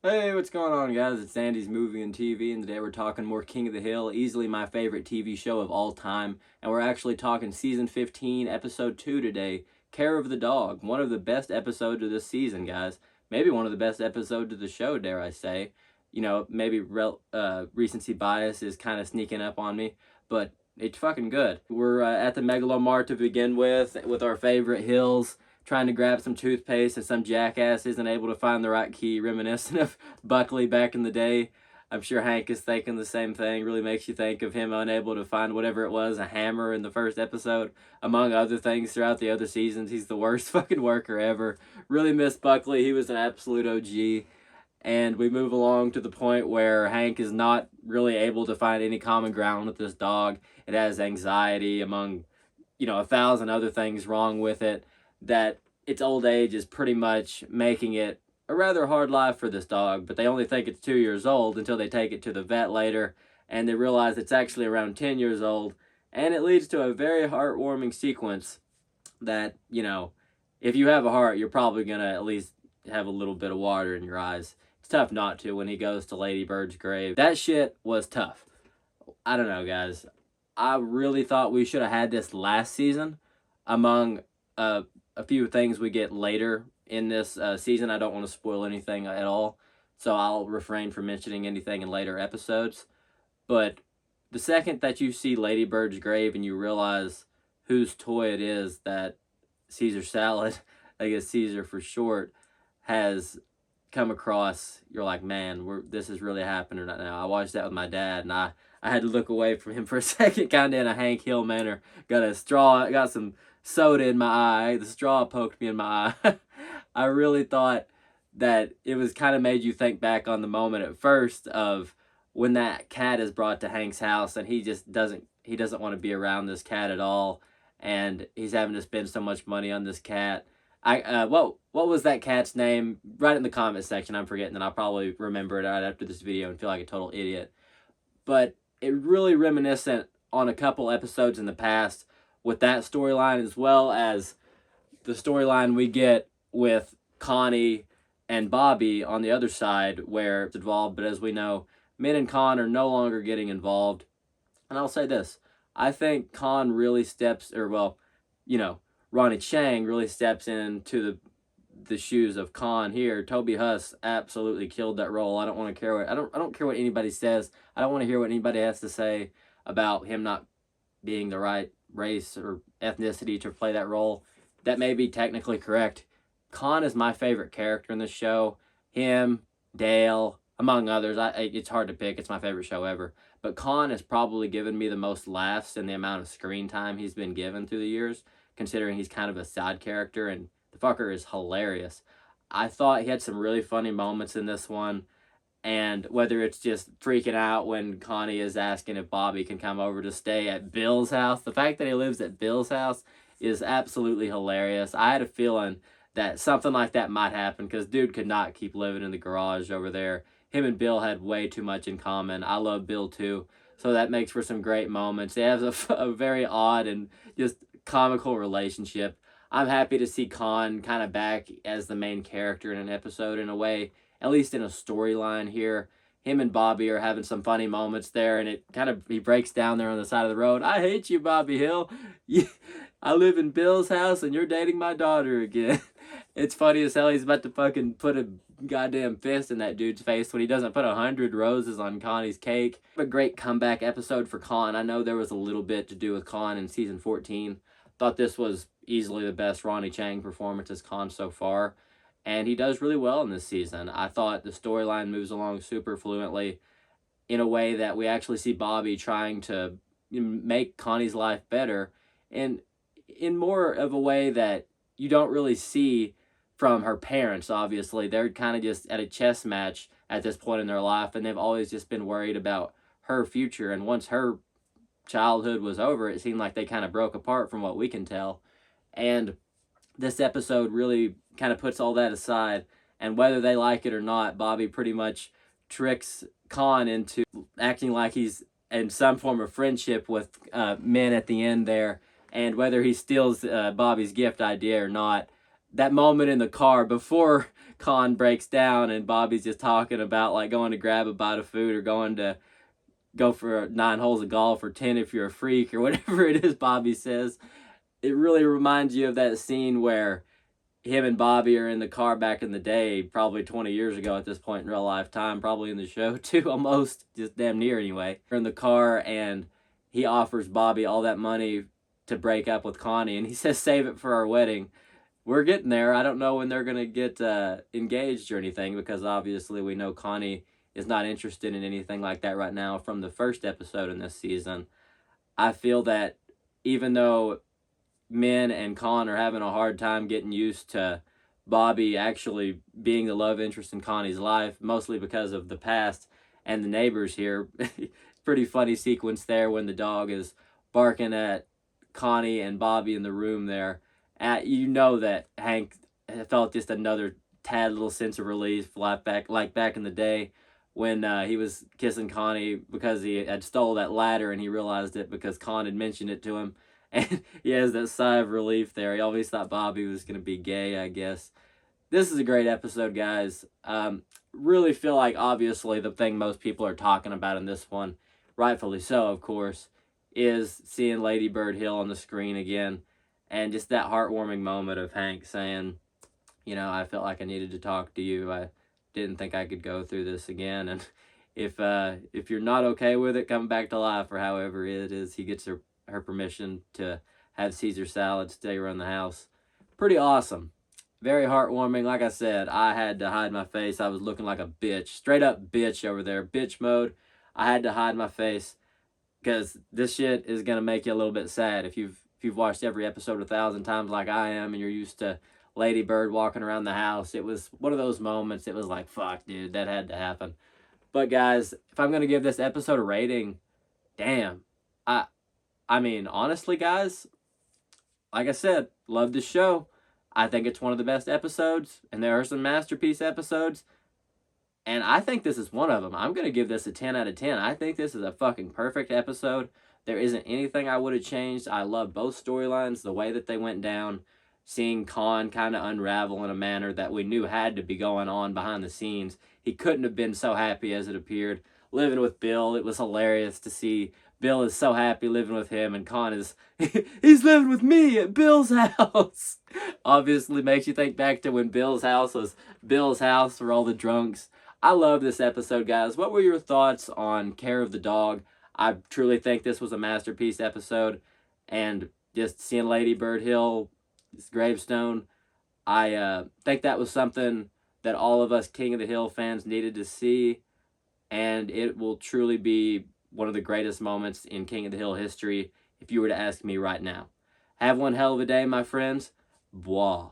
Hey, what's going on, guys? It's Andy's Movie and TV, and today we're talking more King of the Hill, easily my favorite TV show of all time. And we're actually talking season 15, episode 2 today, Care of the Dog. One of the best episodes of this season, guys. Maybe one of the best episodes of the show, dare I say. You know, maybe recency bias is kind of sneaking up on me, but it's fucking good. We're at the Megalomart to begin with our favorite hills, trying to grab some toothpaste, and some jackass isn't able to find the right key, reminiscent of Buckley back in the day. I'm sure Hank is thinking the same thing. Really makes you think of him unable to find whatever it was, a hammer in the first episode, among other things throughout the other seasons. He's the worst fucking worker ever. Really miss Buckley. He was an absolute OG. And we move along to the point where Hank is not really able to find any common ground with this dog. It has anxiety, among, 1,000 other things wrong with it, that its old age is pretty much making it a rather hard life for this dog. But they only think it's 2 years old until they take it to the vet later, and they realize it's actually around 10 years old. And it leads to a very heartwarming sequence that, if you have a heart, you're probably going to at least have a little bit of water in your eyes. It's tough not to when he goes to Ladybird's grave. That shit was tough. I don't know, guys. I really thought we should have had this last season, among a few things we get later in this season. I don't want to spoil anything at all, so I'll refrain from mentioning anything in later episodes. But the second that you see Ladybird's grave and you realize whose toy it is that Caesar Salad, I guess Caesar for short, has come across, you're like, man, this is really happening right now. I watched that with my dad, and I had to look away from him for a second, kind of in a Hank Hill manner. Got some soda in my eye. The straw poked me in my eye. I really thought that it was kind of made you think back on the moment at first of when that cat is brought to Hank's house, and he doesn't want to be around this cat at all, and he's having to spend so much money on this cat. What was that cat's name? Write it in the comment section. I'm forgetting, and I'll probably remember it right after this video and feel like a total idiot. But it really reminiscent on a couple episodes in the past with that storyline, as well as the storyline we get with Connie and Bobby on the other side, where it's involved. But as we know, Min and Con are no longer getting involved. And I'll say this: I think Con really steps, or well, Ronnie Chang really steps into the shoes of Con here. Toby Huss absolutely killed that role. I don't care what anybody says. I don't want to hear what anybody has to say about him not being the right race or ethnicity to play that role. That may be technically correct. Con is my favorite character in this show. Him, Dale, among others. It's hard to pick. It's my favorite show ever. But Con has probably given me the most laughs in the amount of screen time he's been given through the years, considering he's kind of a side character, and the fucker is hilarious. I thought he had some really funny moments in this one, and whether it's just freaking out when Connie is asking if Bobby can come over to stay at Bill's house, the fact that he lives at Bill's house is absolutely hilarious. I had a feeling that something like that might happen, because dude could not keep living in the garage over there. Him and Bill had way too much in common. I love Bill too, so that makes for some great moments. They have a very odd and just comical relationship. I'm happy to see Con kind of back as the main character in an episode in a way, at least in a storyline here. Him and Bobby are having some funny moments there, and he breaks down there on the side of the road. I hate you, Bobby Hill. I live in Bill's house, and you're dating my daughter again. It's funny as hell. He's about to fucking put a goddamn fist in that dude's face when he doesn't put 100 roses on Connie's cake. A great comeback episode for Con. I know there was a little bit to do with Con in season 14. Thought this was easily the best Ronnie Chang performance as Con so far, and he does really well in this season. I thought the storyline moves along super fluently in a way that we actually see Bobby trying to make Connie's life better, and in more of a way that you don't really see from her parents. Obviously, they're kind of just at a chess match at this point in their life, and they've always just been worried about her future. And once her childhood was over, it seemed like they kind of broke apart from what we can tell. And this episode really kind of puts all that aside, and whether they like it or not, Bobby pretty much tricks Con into acting like he's in some form of friendship with Min at the end there. And whether he steals Bobby's gift idea or not, that moment in the car before Con breaks down and Bobby's just talking about like going to grab a bite of food or going to go for 9 holes of golf or 10 if you're a freak or whatever it is Bobby says. It really reminds you of that scene where him and Bobby are in the car back in the day, probably 20 years ago at this point in real life time, probably in the show too, almost, just damn near anyway. They're in the car and he offers Bobby all that money to break up with Connie and he says, save it for our wedding. We're getting there. I don't know when they're going to get engaged or anything because obviously we know Connie is not interested in anything like that right now from the first episode in this season. I feel that even though Min and Con are having a hard time getting used to Bobby actually being the love interest in Connie's life, mostly because of the past and the neighbors here. Pretty funny sequence there when the dog is barking at Connie and Bobby in the room there. You know that Hank felt just another tad little sense of relief, like back in the day when he was kissing Connie because he had stole that ladder and he realized it because Con had mentioned it to him. And he has that sigh of relief there. He always thought Bobby was going to be gay, I guess. This is a great episode, guys. Really feel like, obviously, the thing most people are talking about in this one, rightfully so, of course, is seeing Ladybird Hill on the screen again. And just that heartwarming moment of Hank saying, you know, I felt like I needed to talk to you. I didn't think I could go through this again. And if you're not okay with it, come back to life or however it is, he gets her permission to have Caesar salad stay around the house. Pretty awesome. Very heartwarming. Like I said, I had to hide my face. I was looking like a bitch. Straight up bitch over there. Bitch mode. I had to hide my face because this shit is going to make you a little bit sad. If you've watched every episode 1,000 times like I am and you're used to Ladybird walking around the house, it was one of those moments. It was like, fuck, dude, that had to happen. But guys, if I'm going to give this episode a rating, damn. I mean, honestly, guys, like I said, love this show. I think it's one of the best episodes, and there are some masterpiece episodes, and I think this is one of them. I'm going to give this a 10 out of 10. I think this is a fucking perfect episode. There isn't anything I would have changed. I love both storylines, the way that they went down, seeing Con kind of unravel in a manner that we knew had to be going on behind the scenes. He couldn't have been so happy as it appeared. Living with Bill, it was hilarious to see Bill is so happy living with him, and Con is, he's living with me at Bill's house. Obviously makes you think back to when Bill's house was Bill's house for all the drunks. I love this episode, guys. What were your thoughts on Care of the Dog? I truly think this was a masterpiece episode, and just seeing Lady Bird Hill, this gravestone, I think that was something that all of us King of the Hill fans needed to see, and it will truly be one of the greatest moments in King of the Hill history if you were to ask me right now. Have one hell of a day, my friends. Bois.